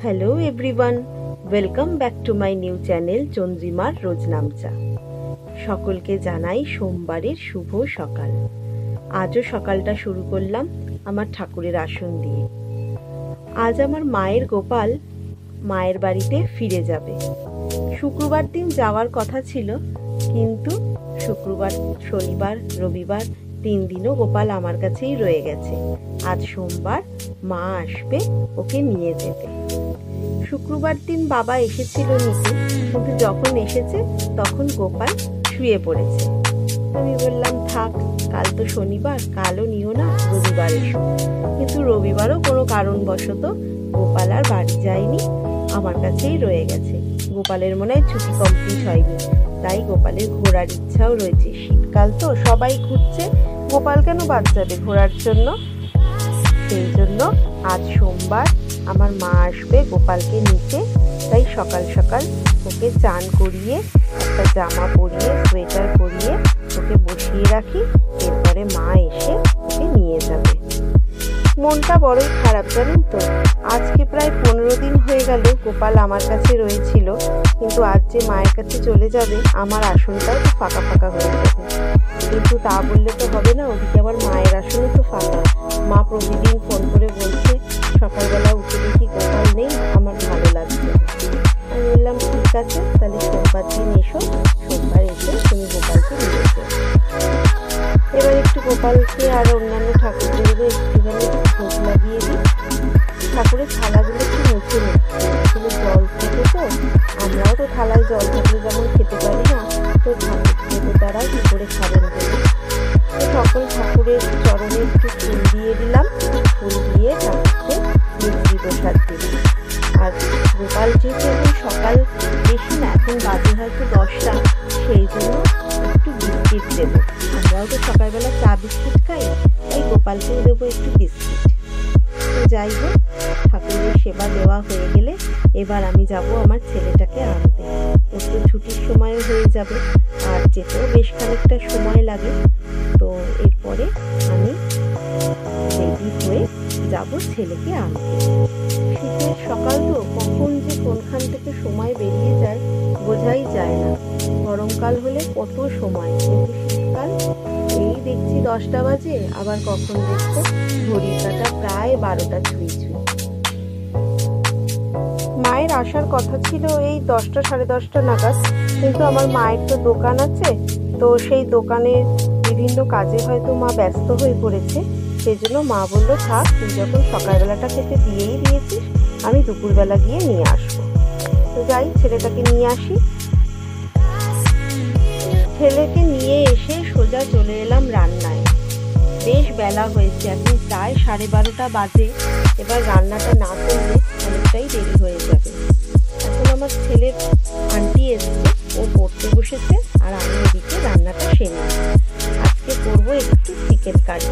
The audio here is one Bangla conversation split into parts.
Hello everyone, welcome back to my new channel চন্দ্রিমার রোজনামচা। সকলকে জানাই সোমবারের শুভ সকাল। আজও সকালটা শুরু করলাম আমার ঠাকুরের আসন দিয়ে। আজ আমার মায়ের গোপাল মায়ের বাড়িতে ফিরে যাবে। শুক্রবার দিন যাওয়ার কথা ছিল, কিন্তু শুক্রবার, শনিবার, রবিবার 3 দিনও গোপাল আমার কাছেই রয়ে গেছে। আজ সোমবার মা আসবে ওকে নিয়ে যেতে। শুক্রবার দিন বাবা এসেছিল নিতে, কিন্তু যখন এসেছে তখন গোপাল শুয়ে পড়েছে। আমি বললাম থাক, কাল তো শনিবার, কালও নিও না, রবিবার এসো। কিন্তু রবিবারও কোনো কারণবশত গোপাল আর বাড়ি যায়নি, আমার কাছেই রয়ে গেছে। গোপালের মনে হয় ছুটি কমপ্লিট হয়নি, তাই গোপালের ঘোরার ইচ্ছাও রয়েছে। শীতকাল তো, সবাই ঘুরছে, গোপাল কেন বাদ যাবে ঘোরার জন্য? সেই জন্য আজ সোমবার আমার মা আসবে গোপালকে নিতে, তাই সকাল সকাল ওকে চান করিয়ে, একটা জামা পরিয়ে, সোয়েটার পরিয়ে ওকে বসিয়ে রাখি। এরপরে মা এসে ওকে নিয়ে যাবে। মনটা বড়ই খারাপ জানেন তো। আজকে প্রায় 15 দিন হয়ে গেল গোপাল আমার কাছে রয়েছিল, কিন্তু আজ যে মায়ের কাছে চলে যাবে আমার আসনটাও তো ফাঁকা ফাঁকা হয়ে যাবে। কিন্তু তা বললে তো হবে না, ওদিকে আমার মায়ের আসনও তো ফাঁকা। মা প্রতিদিন ফোন করে বলছে সকালবেলা উঠে দেখি গোপাল নেই, আমার ভালো লাগছে। আমি বললাম ঠিক আছে, তাহলে সোমবার দিন এসো, সোমবার এসে তুমি গোপালকে নিয়ে এসো। এবার একটু গোপালকে আর অন্যান্য ঠাকুরদেরও একটুখানি ভোগ লাগিয়ে দিই। ঠাকুরের থালাগুলো একটু মুছে নিচ্ছি, আসলে জল থেকে তো, আমরাও তো থালায় জল থাকলে যেমন খেতে পারি না, তো ঠাকুর দেবতারাও কি করে খাবেন বলে। সকল ঠাকুরের চরণে একটু ফুল দিয়ে দিলাম, ফুল দিয়ে ঠাকুরকে মিষ্টি প্রসাদ দিলাম। আর গোপাল যেহেতু এখন সকাল বেশি না, এখন বাজে হয়তো 10টা, সেই জন্য একটু বিস্কিট দেবো। আমরাও তো সকালবেলা চা বিস্কিট খাই, তাই গোপালকেও দেবো একটু বিস্কিট। তো যাই হোক, ঠাকুরের সেবা দেওয়া হয়ে গেলে এবার আমি যাব আমার ছেলেটাকে আনতে। ওর তো ছুটির সময়ও হয়ে যাবে, আর যেতেও বেশ খানিকটা সময় লাগে। তো এরপরে আমি রেডি হয়ে যাব ছেলেকে আনতে। শীতের সকাল তো, কখন যে কোনখান থেকে সময় বেরিয়ে যায় বোঝাই যায় না। গরমকাল হলে কত সময়, কিন্তু শীতকাল এই দেখছি 10টা বাজে, আবার কখন দেখবো ঘড়ির কাঁটা প্রায় 12টা ছুঁই ছুঁই। মায়ের আসার কথা ছিল এই 10টা সাড়ে 10টা নাগাদ, কিন্তু আমার মায়ের তো দোকান আছে, তো সেই দোকানের বিভিন্ন কাজে হয়তো মা ব্যস্ত হয়ে পড়েছে। সেই জন্য মা বললো থাক, তুই যখন সকালবেলাটা খেতে দিয়েই দিয়েছিস, আমি দুপুরবেলা গিয়ে নিয়ে আসবো। তো যাই, ছেলেটাকে নিয়ে আসি। ছেলেকে নিয়ে এসে সোজা চলে এলাম রান্নায়। বেশ বেলা হয়েছে, এখন প্রায় 12:30 বাজে। এবার রান্নাটা না করলে অনেকটাই দেরি হয়ে যাবে। এখন আমার ছেলের আন্টি এসছে, ও পড়তে বসেছে, আর আমি এদিকে রান্নাটা সেরে। আজকে করবো একটু চিকেন কারি।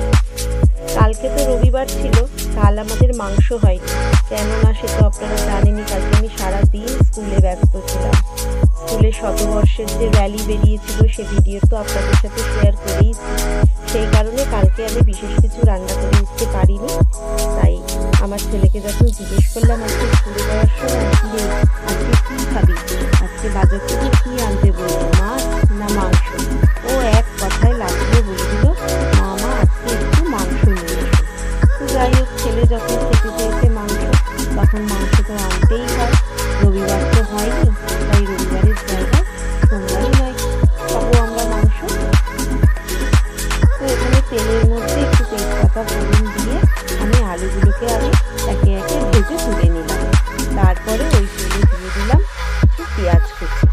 কালকে তো রবিবার ছিল, কাল আমাদের মাংস হয়নি, কেননা সে তো আপনারা জানেনই, কালকে আমি সারাদিন স্কুলে ব্যস্ত ছিলাম। স্কুলের শতবর্ষের যে র্যালি বেরিয়েছিল সে ভিডিও তো আপনাদের সাথে শেয়ার করেইছি। সেই কারণে কালকে আমি বিশেষ কিছু রান্না করে উঠতে পারিনি। তাই আমার ছেলেকে যখন জিজ্ঞেস করলাম আজকে স্কুলে যাওয়ার সময়, আজকে কী খাবি, আজকে বাজার থেকে কী আনতে বলবো, মাছ না মাংস, ও এক কথায় লাগিয়ে বলে দিল মামা আজকে একটু মাংস নিয়ে এসো। তো যাই হোক, ছেলে যখন খেতে চেয়েছে মাংস, তখন মাংস তো আনতেই হয়। রবিবার তো হয়নি, তাই রবিবারের জায়গায় সোমবারই নয়, খাবো আমরা মাংস। তো এখানে তেলের মধ্যে একটু তেজপাতা ফোড়ন দিয়ে আমি আলুগুলোকে আগে একে একে ভেজে তুলে নিলাম। তারপরে ওই তেলে দিয়ে দিলাম একটু পেঁয়াজ কুচি।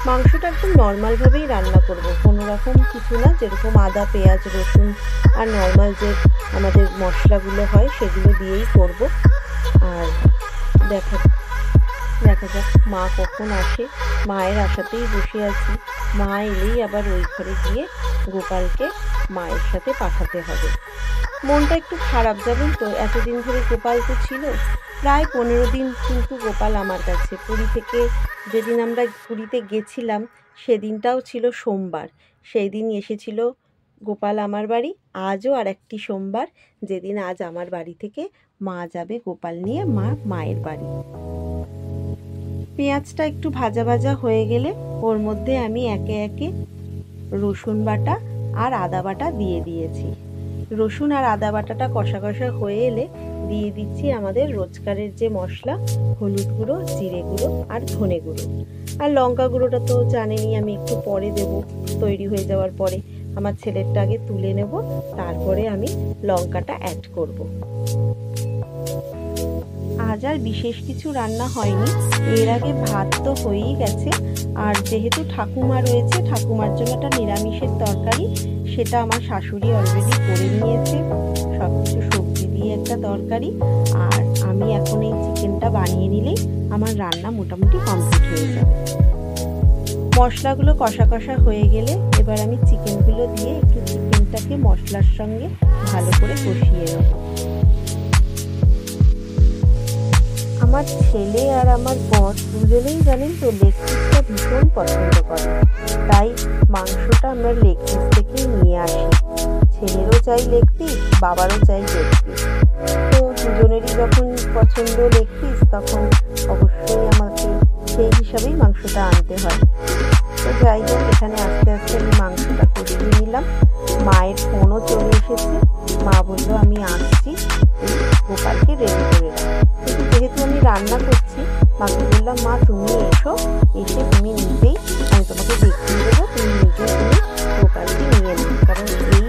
মাংসটা একদম নর্মালভাবেই রান্না করব, কোনো রকম কিছু না, যেরকম আদা পেঁয়াজ রসুন আর নর্মাল যে আমাদের মশলাগুলো হয় সেগুলো দিয়েই করব। আর দেখা যাক মা কখন আসে। মায়ের আশাতেই বসে আছি, মা এলেই আবার ওই ঘরে গিয়ে গোপালকে মায়ের সাথে পাঠাতে হবে। মনটা একটু খারাপ জানেন তো, এতদিন ধরে গোপাল তো ছিল, প্রায় 15 দিন কিন্তু গোপাল আমার কাছে। পুরী থেকে যেদিন আমরা পুরীতে গেছিলাম সেদিনটাও ছিল সোমবার, সেই দিন এসেছিল গোপাল আমার বাড়ি। আজও আর একটি সোমবার, যেদিন আজ আমার বাড়ি থেকে মা যাবে গোপাল নিয়ে মায়ের বাড়ি। পেঁয়াজটা একটু ভাজা ভাজা হয়ে গেলে ওর মধ্যে আমি একে একে রসুন বাটা আর আদা বাটা দিয়ে দিয়েছি। রসুন আর আদা বাটাটা কষা কষা হয়ে এলে দিয়ে দিচ্ছি আমাদের রোজকারের যে মশলা, হলুদ গুঁড়ো, জিরে গুঁড়ো আর ধনে গুঁড়ো। আর লঙ্কা গুঁড়োটা তো জানেনই আমি একটু পরে দেব, তৈরি হয়ে যাওয়ার পরে। আমার ছেলেরটা আগে তুলে নেব, তারপরে আমি লঙ্কাটা অ্যাড করব। আজ আর বিশেষ কিছু রান্না হয়নি, এর আগে ভাত তো হয়েই গেছে। আর যেহেতু ঠাকুমা রয়েছে, ঠাকুমার জন্য একটা নিরামিষের তরকারি, সেটা আমার শাশুড়ি অলরেডি করে নিয়েছে, সব কিছু সবজি দিয়ে একটা তরকারি। আর আমি এখন এই চিকেনটা বানিয়ে নিলেই আমার রান্না মোটামুটি কমপ্লিট হয়ে যাবে। মশলাগুলো কষা কষা হয়ে গেলে এবার আমি চিকেনগুলো দিয়ে একটু চিকেনটাকে মশলার সঙ্গে ভালো করে কষিয়ে নেব। আমার ছেলে আর আমার বর দুজনেই জানেন তো লেগ পিসটা ভীষণ পছন্দ করে, তাই মাংসটা আমরা লেগ পিস থেকেই নিয়ে আসি। ছেলেরও চাই লেগ পিস, বাবারও চাই লেগ পিস। তো দুজনেরই যখন পছন্দ লেগ পিস, তখন অবশ্যই আমাকে সেই হিসাবেই মাংসটা আনতে হয়। তো যাই হোক, এখানে আস্তে আস্তে আমি মাংসটা কষিয়ে নিলাম। মায়ের ফোনও চলে এসেছে, মা বললো আমি আসছি, গোপালকে রেডি করে রাখ। কিন্তু যেহেতু আমি রান্না করছি, মাকে বললাম মা তুমি এসে তুমি নিজেই, আমি তোমাকে দেখিয়ে দেবো, তুমি গোপালকে নিয়ে নিও, কারণ এই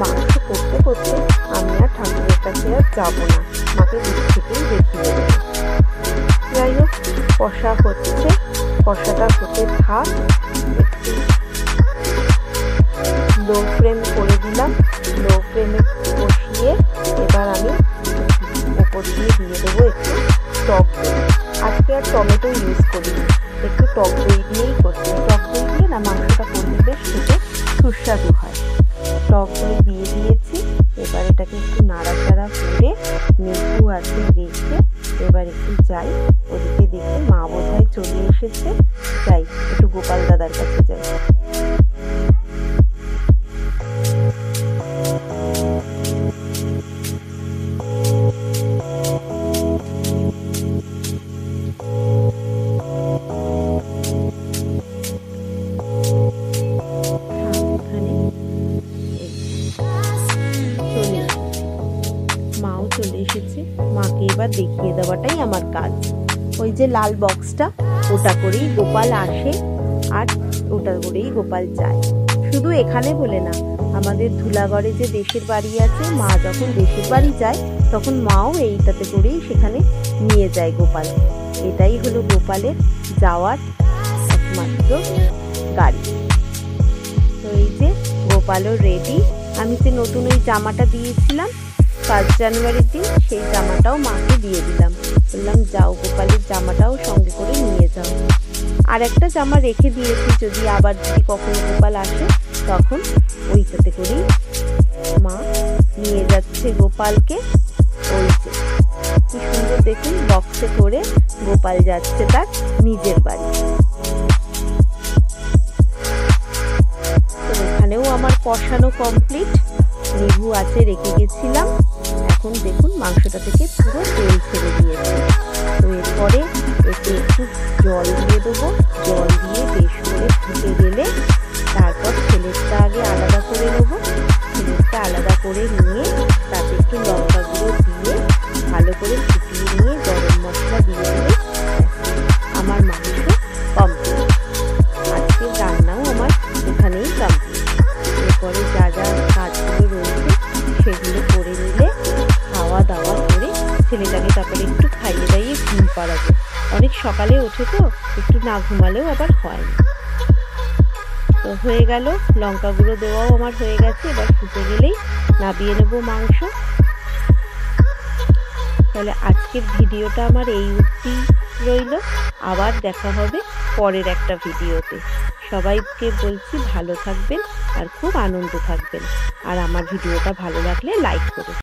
মাংস করতে করতে আমি আর ঠাকুরের কাছে আর যাবো না, মাকে দূর থেকেই দেখিয়ে দেবো। যাই হোক, কষা হচ্ছে, কষাটা হতে থাক। একটু লো ফ্লেম করে দিলাম, লো ফ্লেমে কষিয়ে এবার আমি উপর দিয়ে দেবো একটু টক দই। আজকে আর টমেটো ইউজ করিনি, একটু টক দই দিয়েই করছি। টক দই দিয়ে না মাংসটা করলে বেশ খেতে সুস্বাদু হয়। টক দই দিয়ে দিয়েছি, এবার এটাকে একটু নাড়াচাড়া করে মেঘু আছে রেখে এবার একটু যাই ওদিকে, দেখে মা বোধহয় চলে এসেছে, যাই একটু গোপাল দাদার কাছে যাই। চলে এসেছে, মাকে এবার দেখিয়ে দেওয়াটাই আমার কাজ। ওই যে লাল বক্সটা, ওটা করেই গোপাল আসে আর ওটা করেই গোপাল যায়। শুধু এখানে বলে না, আমাদের ধুলাগড়ে যে দেশের বাড়ি আছে, মা যখন দেশের বাড়ি যায় তখন মাও এইটাতে করেই সেখানে নিয়ে যায় গোপাল। এটাই হলো গোপালের যাওয়ার একমাত্র গাড়ি। তো এই যে গোপালও রেডি। আমি যে নতুন ওই জামাটা দিয়েছিলাম 5 জানুয়ারির দিন, সেই জামাটাও মাকে দিয়ে দিলাম, বললাম যাও গোপালের জামাটাও সঙ্গে করে নিয়ে যাও। আর একটা জামা রেখে দিয়েছি, যদি আবার কখনো গোপাল আসে তখন ওইটাতে করেই মা নিয়ে যাচ্ছে গোপালকে। ওই যে কি সুন্দর দেখুন, বক্সে করে গোপাল যাচ্ছে তার নিজের বাড়ি। তো এখানেও আমার কষানো কমপ্লিট, লেবু আছে রেখে গেছিলাম। এখন দেখুন মাংসটা থেকে পুরো তেল ছেড়ে দিয়েছে। তো এরপরে এতে একটু জল দিয়ে দেবো, জল দিয়ে বেশ করে ফুটে গেলে তারপর ছেলেরটা আগে আলাদা করে নেবো। ছেলেরটা আলাদা করে নিয়ে তাতে একটু লঙ্কা গুঁড়ো দিয়ে ভালো করে ফুটিয়ে নিয়ে গরম মশলা দিয়ে দিলে আমার মাংস কমপ্লিট। আজকের রান্নাও আমার এখানেই কমপ্লিট। এরপরে যা যা কাজগুলো রয়েছে সেগুলো করে নিলে খাওয়া দাওয়া করে ছেলেটাকে তারপরে একটু খাইয়ে দাইয়ে ঘুম পাড়াবো। অনেক সকালে ওঠে তো, একটু না ঘুমালেও আবার হয় না। তো হয়ে গেল, লঙ্কা গুঁড়ো দেওয়াও আমার হয়ে গেছে। এবার ফুটে গেলেই নামিয়ে নেবো মাংস। তাহলে আজকের ভিডিওটা আমার এই অবধি রইল, আবার দেখা হবে পরের একটা ভিডিওতে। সবাইকে বলছি ভালো থাকবেন আর খুব আনন্দ থাকবেন। আর আমার ভিডিওটা ভালো লাগলে লাইক করুন।